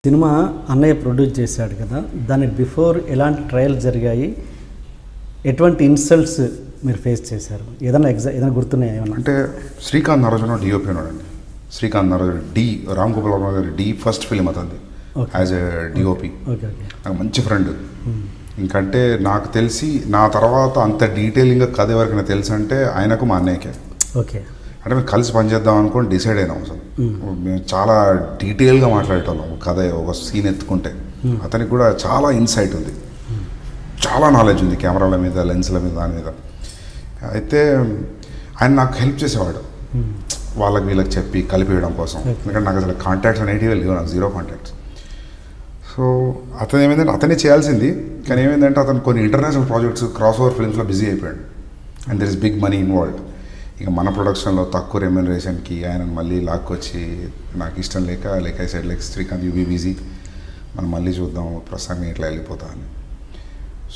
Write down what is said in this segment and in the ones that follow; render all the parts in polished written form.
Cinema అన్నయ్య produce చేశాడు కదా, దానికి బిఫోర్ ఎలాంటి ట్రయల్స్ జరిగాయి, ఎటువంటి ఇన్సల్ట్స్ మీరు ఫేస్ చేశారు, ఏదైనా గుర్తున్నాయి ఏమన్నా? అంటే శ్రీకాంత్ నారాయణ డిఓపి ఉన్నాడండి. శ్రీకాంత్ నారాయణ రామ్ గోపాల్ వర్మ గారి డి ఫస్ట్ ఫిలిం అతనిది యాజ్ ఎ డిఓపి. నాకు మంచి ఫ్రెండ్. ఇంకంటే నాకు తెలిసి నా తర్వాత అంత డీటెయిలింగ్గా కథ ఎవరికైనా తెలుసు అంటే ఆయనకు మా అన్నయ్యకే. ఓకే, అంటే మేము కలిసి పనిచేద్దాం అనుకోని డిసైడ్ అయినాం. అసలు మేము చాలా డీటెయిల్గా మాట్లాడేటోళ్ళం కథ, ఒక సీన్ ఎత్తుకుంటే. అతనికి కూడా చాలా ఇన్సైట్ ఉంది, చాలా నాలెడ్జ్ ఉంది కెమెరాల మీద, లెన్స్ల మీద, దాని మీద. అయితే ఆయన నాకు హెల్ప్ చేసేవాడు వాళ్ళకి వీళ్ళకి చెప్పి కలిపేయడం కోసం. ఎందుకంటే నాకు అసలు కాంటాక్ట్స్ అనేటివి లేవు, నాకు జీరో కాంటాక్ట్స్. సో అతను ఏమైందంటే అతనే చేయాల్సింది, కానీ ఏమైందంటే అతను కొన్ని ఇంటర్నేషనల్ ప్రాజెక్ట్స్, క్రాస్ ఓవర్ ఫిల్మ్స్లో బిజీ అయిపోయాడు. And there is big money involved. ఇక మన ప్రొడక్షన్లో తక్కువ రెమ్యూనరేషన్కి ఆయన మళ్ళీ లాక్కొచ్చి నాకు ఇష్టం లేక I said like Srikanth you be busy, మనం మళ్ళీ చూద్దాం ప్రస్తుతానికి ఇట్లా వెళ్ళిపోతా అని.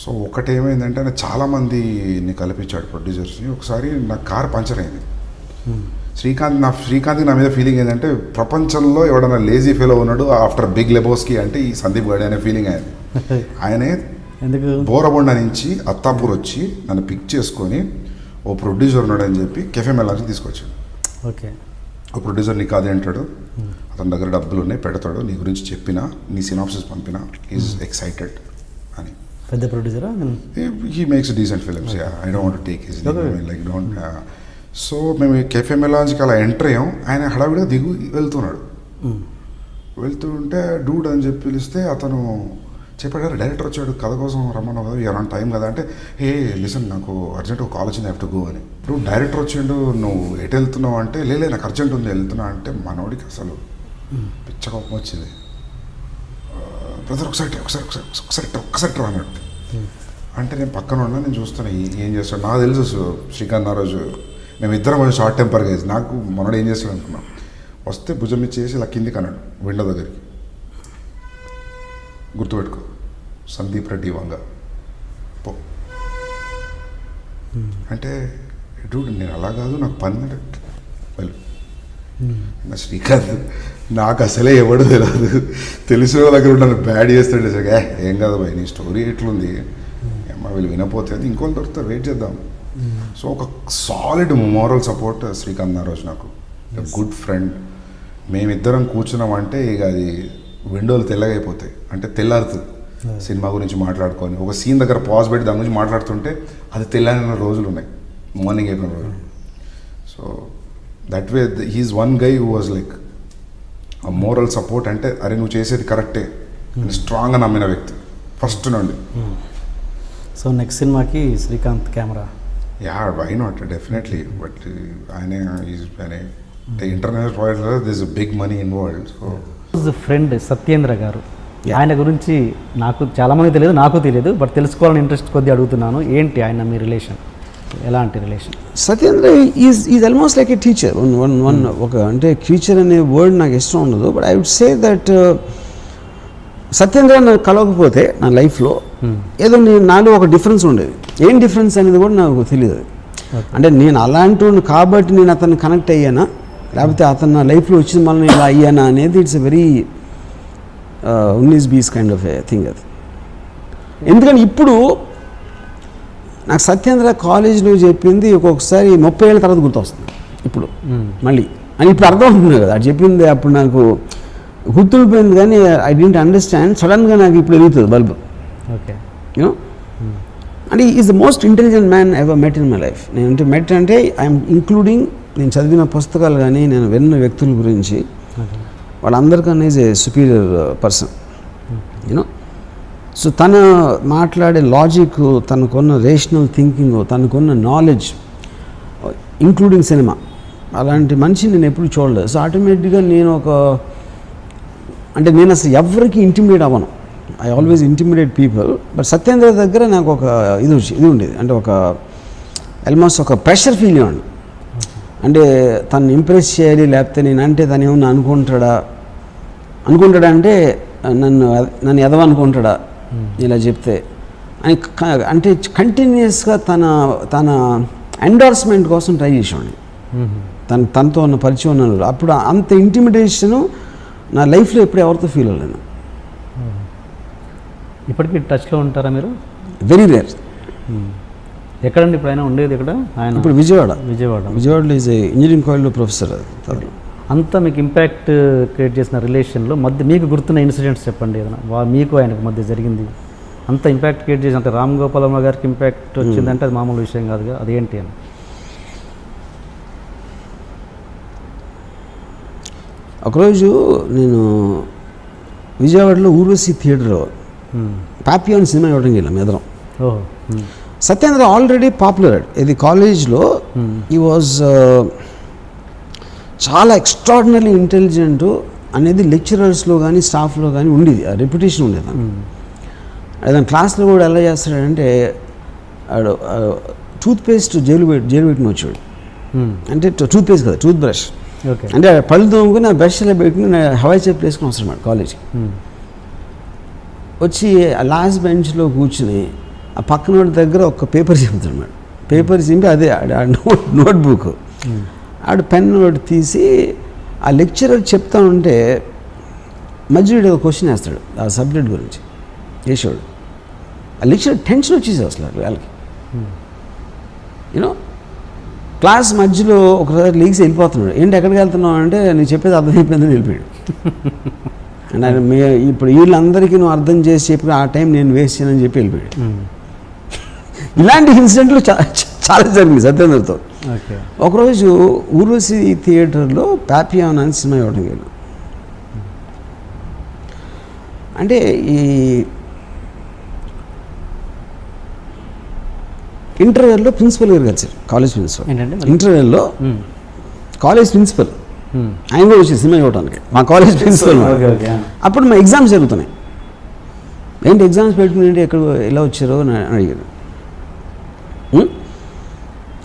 సో ఒకటి ఏమైందంటే ఆయన చాలామందిని కల్పించాడు ప్రొడ్యూసర్స్ని. ఒకసారి నా కార్ పంచర్ అయింది. శ్రీకాంత్కి నా మీద ఫీలింగ్ ఏంటంటే ప్రపంచంలో ఎవడన్నా లేజీ ఫెలో ఉన్నాడు ఆఫ్టర్ బిగ్ లెబోస్కి అంటే ఈ సందీప్ గడి అనే ఫీలింగ్ అయింది. ఆయనే బోరబొండ నుంచి అత్తాపూర్ వచ్చి నన్ను పిక్ చేసుకొని ఓ ప్రొడ్యూసర్ ఉన్నాడని చెప్పి కెఫే మెలాన్స్కి తీసుకొచ్చాడు. ఓకే, ఓ ప్రొడ్యూసర్ నీకు అదే అంటాడు, అతని దగ్గర డబ్బులు ఉన్నాయి పెడతాడు, నీ గురించి చెప్పినా, నీ సినాప్సిస్ పంపినా, ఈజ్ ఎక్సైటెడ్ అని. పెద్ద ప్రొడ్యూసరా? He makes decent films. I don't want to take his like don't. So మేము కెఫే మెలాన్స్కి అలా ఎంటర్ అయ్యాం. ఆయన హడావిడిగా వెళ్తున్నాడు. వెళ్తుంటే డూడ్ అని చెప్పి పిలిస్తే అతను చెప్పాడు, డైరెక్టర్ వచ్చాడు కథ కోసం రమ్మన్నావు కదా, ఎవరైనా టైం కదా అంటే, ఏ లిసన్ నాకు అర్జెంట్ కాల్ వచ్చింది, హ్యావ్ టు గో అని. ఇప్పుడు డైరెక్టర్ వచ్చిండు, నువ్వు ఎటు వెళ్తున్నావు అంటే, లేలే నాకు అర్జెంట్ ఉంది వెళ్తున్నా అంటే, మనోడికి అసలు పిచ్చ కోపం వచ్చింది. బ్రదర్ ఒకసారి అన్నాడు. అంటే నేను పక్కన ఉన్నా, నేను చూస్తాను ఏం చేస్తాడు. నాకు తెలుసు శ్రీకాంత్ ఆ రోజు మేమిద్దరం కొంచెం షార్ట్ టెంపర్గా వేసి, నాకు మనోడు ఏం చేస్తాడు అనుకున్నాం. వస్తే భుజం ఇచ్చేసి ఇలా కిందికి అన్నాడు విండో దగ్గరికి, గుర్తుపెట్టుకో సందీప్ రెడ్డి వంగ పో అంటే, డూడ్ నేను అలా కాదు నాకు పని వెళ్ళు. నా శ్రీకాంత్ నాకు అసలే ఎవడు తెలియదు, తెలిసిన దగ్గర నన్ను బ్యాడ్ చేస్తాడు. సరిగా ఏం కాదు భయ్, నీ స్టోరీ ఎట్లుంది అమ్మ, వీళ్ళు వినపోతే అది ఇంకోళ్ళు దొరుకుతారు, వెయిట్ చేద్దాం. సో ఒక సాలిడ్ మోరల్ సపోర్ట్ శ్రీకాంత్ ఆ రోజు నాకు, గుడ్ ఫ్రెండ్. మేమిద్దరం కూర్చున్నామంటే ఇక అది విండోలు తెల్లగా అయిపోతాయి, అంటే తెల్లారుతుంది. సినిమా గురించి మాట్లాడుకొని ఒక సీన్ దగ్గర పాజ్ పెట్టి దాని గురించి మాట్లాడుతుంటే అది తెల్లారిన రోజులు ఉన్నాయి, మార్నింగ్ అయిపోయిన రోజులు. So that way he's one guy who was like a moral support. అంటే అరే నువ్వు చేసేది కరెక్టే అని స్ట్రాంగ్గా నమ్మిన వ్యక్తి ఫస్ట్ నుండి. సో నెక్స్ట్ సినిమాకి Srikanth camera? Yeah, why not, definitely. But ఆయన international projects this big money involved. So friend Satyendra garu, ఆయన గురించి నాకు చాలామంది తెలియదు, నాకు తెలియదు, బట్ తెలుసుకోవాలని ఇంట్రెస్ట్ కొద్ది అడుగుతున్నాను. ఏంటి ఆయన మీ రిలేషన్, ఎలాంటి relation? Satyendra is almost like a teacher. ఒక అంటే టీచర్ అనే వర్డ్ నాకు ఇష్టం ఉండదు, but I would say that Satyendra నాకు కలవకపోతే నా లైఫ్లో ఏదో నాలో ఒక డిఫరెన్స్ ఉండేది. ఏం డిఫరెన్స్ అనేది కూడా నాకు తెలియదు. అంటే నేను అలాంటి కాబట్టి నేను అతన్ని కనెక్ట్ అయ్యానా, లేకపోతే అతను నా లైఫ్లో వచ్చింది మళ్ళీ ఇలా అయ్యానా అనేది ఇట్స్ ఎ వెరీ ఉన్నీస్ బీస్ కైండ్ ఆఫ్ ఏ థింగ్ అది. ఎందుకంటే ఇప్పుడు నాకు సత్యేంద్ర కాలేజ్లో చెప్పింది ఒక్కొక్కసారి 30 ఏళ్ళ తర్వాత గుర్తొస్తుంది ఇప్పుడు మళ్ళీ అని. ఇప్పుడు అర్థం అవుతుంది కదా, అది చెప్పింది అప్పుడు నాకు గుర్తుండిపోయింది, కానీ ఐ డోంట్ అండర్స్టాండ్. సడన్గా నాకు ఇప్పుడు వెలుగుతుంది బల్బు. ఓకే, యూనో, అంటే is the most intelligent man ever met in my life. నేను మెట్ అంటే ఐఎమ్ ఇంక్లూడింగ్ నేను చదివిన పుస్తకాలు కానీ నేను విన్న వ్యక్తుల గురించి, వాళ్ళందరికన్నా is a superior person, you know. So తను మాట్లాడే లాజిక్, తనకున్న రేషనల్ థింకింగ్, తనకున్న నాలెడ్జ్, ఇంక్లూడింగ్ సినిమా, అలాంటి మనిషి నేను ఎప్పుడు చూడలేదు. సో ఆటోమేటిక్గా నేను అంటే నేను అసలు ఎవరికి ఇంటిమిడేట్ అవ్వను. I always intimidate people. But Satyendra దగ్గర నాకు ఒక ఇది ఉండేది, అంటే ఒక ఆల్మోస్ట్ ఒక ప్రెషర్ ఫీల్ అవ్వండి. అంటే తను ఇంప్రెస్ చేయాలి, లేకపోతే నేను అంటే తను ఏమన్నా అనుకుంటాడా అంటే నన్ను ఎదవనుకుంటాడా ఇలా చెప్తే అని, అంటే కంటిన్యూస్గా తన ఎండార్స్మెంట్ కోసం ట్రై చేసేవాడిని. తనతో ఉన్న పరిచయం ఉన్నాను. అప్పుడు అంత ఇంటిమిడేషను నా లైఫ్లో ఎప్పుడు ఎవరితో ఫీల్ అవ్వలేను. ఇప్పటికీ టచ్లో ఉంటారా మీరు? Very rare. ఎక్కడండి ఇప్పుడు ఆయన ఉండేది ఇక్కడ? ఆయన ఇప్పుడు విజయవాడలో ఈజ్ ఇంజనీరింగ్ కాలేజ్లో ప్రొఫెసర్. అంతా మీకు ఇంపాక్ట్ క్రియేట్ చేసిన రిలేషన్లో మధ్య మీకు గుర్తున్న ఇన్సిడెంట్స్ చెప్పండి ఏదైనా మీకు ఆయనకు మధ్య జరిగింది. అంత ఇంపాక్ట్ క్రియేట్ చేసి అంటే రామ్ గోపాల్ వర్మ గారికి ఇంపాక్ట్ వచ్చిందంటే అది మామూలు విషయం కాదుగా, అదేంటి అని. ఒకరోజు నేను విజయవాడలో ఊర్వశి థియేటర్లో పాపియాన్ సినిమా ఇవ్వడం వెళ్ళాం ఎదరం. Satyendra already popular. ఇది కాలేజ్లో ఈ వాజ్ చాలా ఎక్స్ట్రాడినరీ ఇంటెలిజెంట్ అనేది లెక్చరర్స్లో కానీ స్టాఫ్లో కానీ ఉండేది, ఆ రెప్యుటేషన్ ఉండేది. అతను క్లాస్లో కూడా ఎలా చేస్తాడంటే టూత్పేస్ట్ జైలు పెట్టిన వచ్చాడు. అంటే టూత్పేస్ట్ కదా, టూత్ బ్రష్. అంటే పళ్ళు తోముకుని ఆ బ్రష్ ఇలా పెట్టుకుని హవాయి చెప్పు వేసుకుని వస్తాడు కాలేజ్కి. వచ్చి ఆ లాస్ట్ బెంచ్లో కూర్చుని ఆ పక్కన దగ్గర ఒక పేపర్ చింపుతాడు మేడం. పేపర్ చింపి అదే నోట్బుక్ ఆడు పెన్ నోట్ తీసి ఆ లెక్చరర్ చెప్తా ఉంటే మధ్యలో ఒక క్వశ్చన్ వేస్తాడు ఆ సబ్జెక్ట్ గురించి వేసాడు. ఆ లెక్చరర్ టెన్షన్ వచ్చేసి అసలు వాళ్ళకి యూనో క్లాస్ మధ్యలో ఒకసారి లీగ్స్ వెళ్ళిపోతున్నాడు. ఏంటి ఎక్కడికి వెళ్తున్నావు అంటే నేను చెప్పేది అర్థమైపోయిందని వెళ్ళిపోయాడు. అండ్ ఆయన ఇప్పుడు వీళ్ళందరికీ నువ్వు అర్థం చేసి చెప్పి ఆ టైం నేను వేస్ట్ చేయనని చెప్పి వెళ్ళిపోయాడు. ఇలాంటి ఇన్సిడెంట్లు చాలా జరిగింది సత్యేంద్రతో. ఒకరోజు ఊర్వశి థియేటర్లో పాపియాన్ అని సినిమా ఇవ్వడం వెళ్ళాం. అంటే ఈ ఇంటర్వెల్లో ప్రిన్సిపల్ గారు కలిసారు, కాలేజ్ ప్రిన్సిపల్. ఇంటర్వెల్లో కాలేజ్ ప్రిన్సిపల్ ఆయన కూడా వచ్చి సినిమా ఇవ్వడానికి మా కాలేజ్ ప్రిన్సిపల్. అప్పుడు మా ఎగ్జామ్స్ జరుగుతున్నాయి. ఏంటి ఎగ్జామ్స్ పెట్టుకుని ఏంటి ఎక్కడ ఎలా వచ్చారో అని అడిగారు.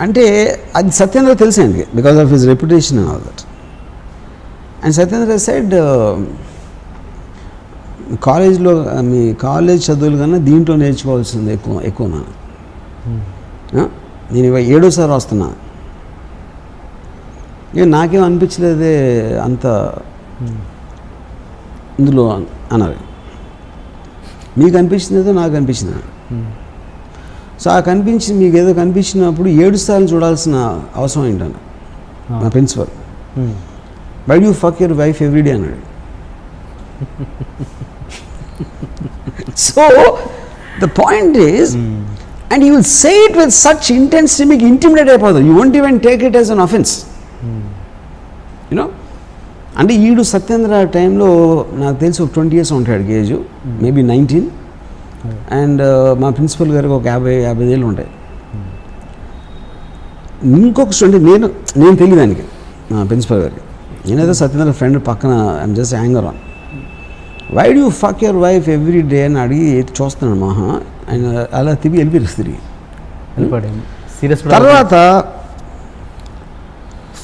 అంటే అది సత్యేంద్ర తెలిసి ఆయనకి because of his reputation and all that. And Satyendra side కాలేజ్లో మీ కాలేజ్ చదువులు కన్నా దీంట్లో నేర్చుకోవాల్సింది ఎక్కువ నేను 7వ వస్తున్నా. నాకేం అనిపించలేదే అంత ఇందులో అన్నారు. మీకు అనిపించిందేదో నాకు అనిపించింది. సో ఆ కనిపించింది మీకు ఏదో కనిపించినప్పుడు 7 సార్లు చూడాల్సిన అవసరం ఏంటన్న మా principal. Why do fuck your wife everyday అన్నాడు. So the point is and you will say it with such intensity, మీకు ఇంటిమిడేట్ అయిపోతుంది. You won't even take it as an offence you know. అంటే ఈడు సత్యేంద్ర టైంలో నాకు తెలిసి ఒక 20 years ఉంటాడు ఏజ్, మేబీ 19. అండ్ మా ప్రిన్సిపల్ గారికి ఒక 50 ఏళ్ళు ఉంటాయి. ఇంకొక స్టూడెంట్ నేను తెలియదు దానికి మా ప్రిన్సిపల్ గారికి. నేనేదో సత్యేంద్ర ఫ్రెండ్ పక్కన I'm just anger on. Why do fuck your wife every day అని అడిగి చూస్తున్నాడు మహా. ఆయన అలా వెళ్ళిపోయారు తిరిగి. తర్వాత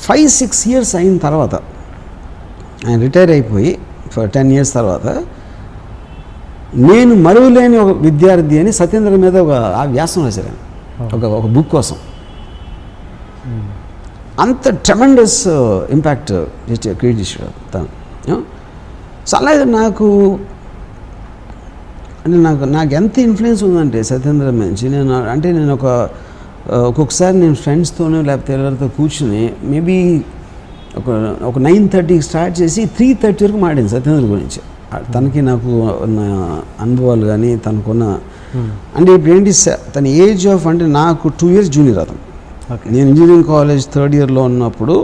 5-6 years అయిన తర్వాత ఆయన రిటైర్ అయిపోయి 10 years తర్వాత నేను మరువలేని ఒక విద్యార్థి అని సత్యేంద్ర మీద ఒక వ్యాసం రాశారు ఒక బుక్ కోసం. అంత ట్రెమెండస్ ఇంపాక్ట్ క్రియేట్ చేశాడు తను. సో అలాగే నాకు ఎంత ఇన్ఫ్లుయెన్స్ ఉందంటే సత్యేంద్ర నుంచి నేను ఒక్కొక్కసారి నేను ఫ్రెండ్స్తోనో లేకపోతే ఎవరితో కూర్చుని మేబీ ఒక 9:30కి స్టార్ట్ చేసి 3:30 వరకు మాట్లాడింది సత్యేంద్ర గురించి. తనకి నాకు ఉన్న అనుభవాలు కానీ తనకున్న అంటే ఇప్పుడు ఏంటి తన ఏజ్ ఆఫ్ అంటే నాకు 2 years జూనియర్ అతను. నేను ఇంజనీరింగ్ కాలేజ్ 3rd yearలో ఉన్నప్పుడు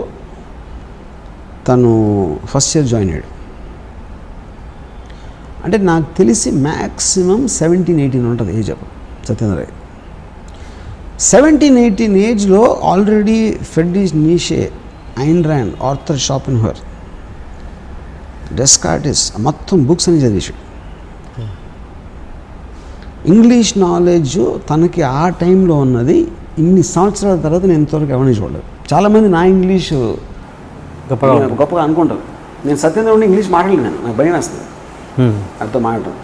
తను ఫస్ట్ ఇయర్ జాయిన్ అయ్యాడు. అంటే నాకు తెలిసి మ్యాక్సిమం 17-18 ఉంటుంది ఏజ్ అప్పుడు సత్యేంద్ర. 17-18 ఏజ్లో already Friedrich Nietzsche, Ayn Rand, Arthur Schopenhauer, Descartes మొత్తం బుక్స్ అని చదివేశాడు. ఇంగ్లీష్ నాలెడ్జ్ తనకి ఆ టైంలో ఉన్నది ఇన్ని సంవత్సరాల తర్వాత నేను ఇంతవరకు ఎవరిని చూడలేదు. చాలామంది నా ఇంగ్లీష్ గొప్పగా అనుకుంటారు. నేను సత్యేంద్ర ఉండి ఇంగ్లీష్ మాట్లాడలేను, నాకు భయం వేస్తుంది అర్థం మాట్లాడటం.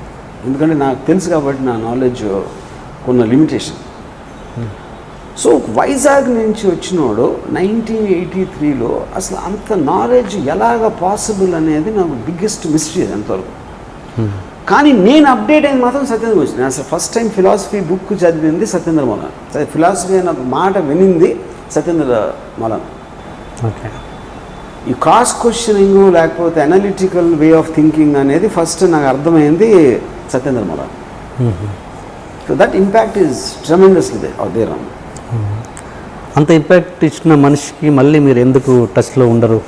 ఎందుకంటే నాకు తెలుసు కాబట్టి నా నాలెడ్జ్ కొన్న లిమిటేషన్. సో వైజాగ్ నుంచి వచ్చినోడు 1983లో అసలు అంత నాలెడ్జ్ ఎలాగ పాసిబుల్ అనేది నాకు బిగ్గెస్ట్ మిస్టరీ అది అంతవరకు. కానీ నేను అప్డేట్ అయింది మాత్రం సత్యేంద్ర గురించి. నేను అసలు ఫస్ట్ టైం ఫిలాసఫీ బుక్ చదివింది సత్యేంద్ర మౌలానా. ఫిలాసఫీ అన్న మాట వినింది సత్యేంద్ర మౌలానా. ఓకే. ఈ క్రాస్ క్వశ్చనింగ్ లేకపోతే అనలిటికల్ వే ఆఫ్ థింకింగ్ అనేది ఫస్ట్ నాకు అర్థమైంది Satyendra Maulana. So that impact is tremendously there. అంత ఇంపాక్ట్ ఇచ్చిన మనిషికి మళ్ళీ మీరు ఎందుకు టచ్లో ఉండరు?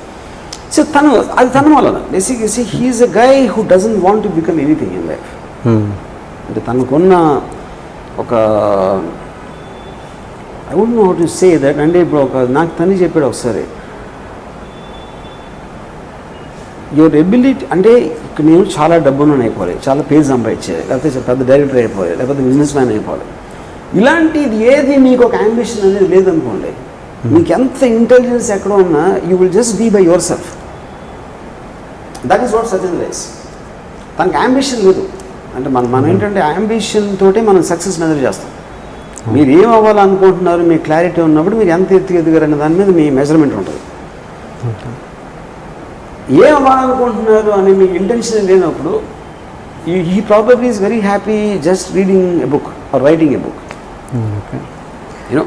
సో తన వలన బేసిక్గా he's a guy who doesn't want to become anything in life. అంటే తనకున్న ఒక I don't know how to say that. అంటే ఇప్పుడు నాకు తను చెప్పాడు ఒకసారి, యువర్ ఎబిలిటీ అంటే ఇక్కడ నేను చాలా డబ్బులను అయిపోవాలి, చాలా పేరు సంపాదించేది, లేకపోతే పెద్ద డైరెక్టర్ అయిపోవాలి, లేకపోతే బిజినెస్ మ్యాన్ అయిపోవాలి. ఇలాంటిది ఏది మీకు ఒక అంబిషన్ అనేది లేదనుకోండి, మీకు ఎంత ఇంటెలిజెన్స్ ఎక్కడ ఉన్నా you will just be by yourself. That is what Satyendra is. తనకి అంబిషన్ లేదు. అంటే మనం ఏంటంటే అంబిషన్ తోటే మనం సక్సెస్ మెజర్ చేస్తాం. మీరు ఏం అవ్వాలనుకుంటున్నారు, మీ క్లారిటీ ఉన్నప్పుడు మీరు ఎంత ఎదిగారనే దాని మీద మీ మెజర్మెంట్ ఉంటుంది. ఏం అవ్వాలనుకుంటున్నారు అనే మీకు ఇంటెన్షన్ లేనప్పుడు he probably is very happy just reading a book or writing a book. Okay. You know.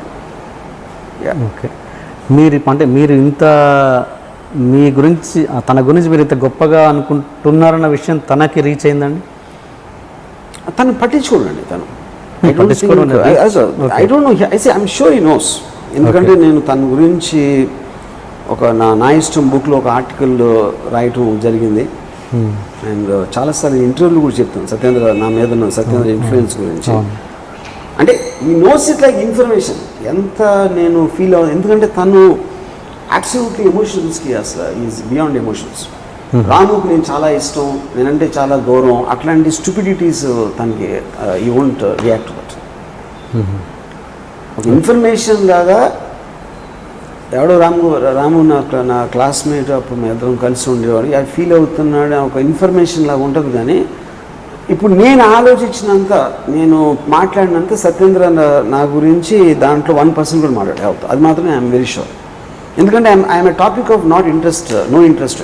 Okay. మీరు ఇంత మీ గురించి తన గురించి మీరు ఇంత గొప్పగా అనుకుంటున్నారన్న విషయం తనకి రీచ్ అయిందండి? తను పట్టించుకోండి. తను I don't no, I'm sure he knows. ఎందుకంటే నేను తన గురించి ఒక నా ఇష్టం బుక్లో ఒక ఆర్టికల్ రాయటం జరిగింది. అండ్ చాలాసార్లు ఇంటర్వ్యూలు కూడా చెప్తాను సత్యేంద్ర నా మీద ఉన్న సత్యేంద్ర ఇన్ఫ్లుయెన్స్ గురించి. అంటే ఈ నోస్ ఇట్ లైక్ ఇన్ఫర్మేషన్ ఎంత నేను ఫీల్ అవ్వదు. ఎందుకంటే తను అబ్సల్యూట్లీ ఎమోషన్స్కి అసలు ఈజ్ బియాండ్ ఎమోషన్స్. రాముకి నేను చాలా ఇష్టం, నేనంటే చాలా గౌరవం, అట్లాంటి స్టూపిడిటీస్ తనకి యూ వోంట్ రియాక్ట్ దట్. ఒక ఇన్ఫర్మేషన్ లాగా ఎవడో రాము నా క్లాస్మేట్, అప్పుడు మేము ఇద్దరం కలిసి ఉండేవాడు, అది ఫీల్ అవుతున్నాడు ఒక ఇన్ఫర్మేషన్ లాగా ఉంటుంది. కానీ ఇప్పుడు నేను ఆలోచించినంత, నేను మాట్లాడినంత సత్యేంద్ర నా గురించి దాంట్లో 1% కూడా మాట్లాడే అవుతుంది. అది మాత్రం ఐఎమ్ వెరీ షూర్. ఎందుకంటే I'm a topic of no interest.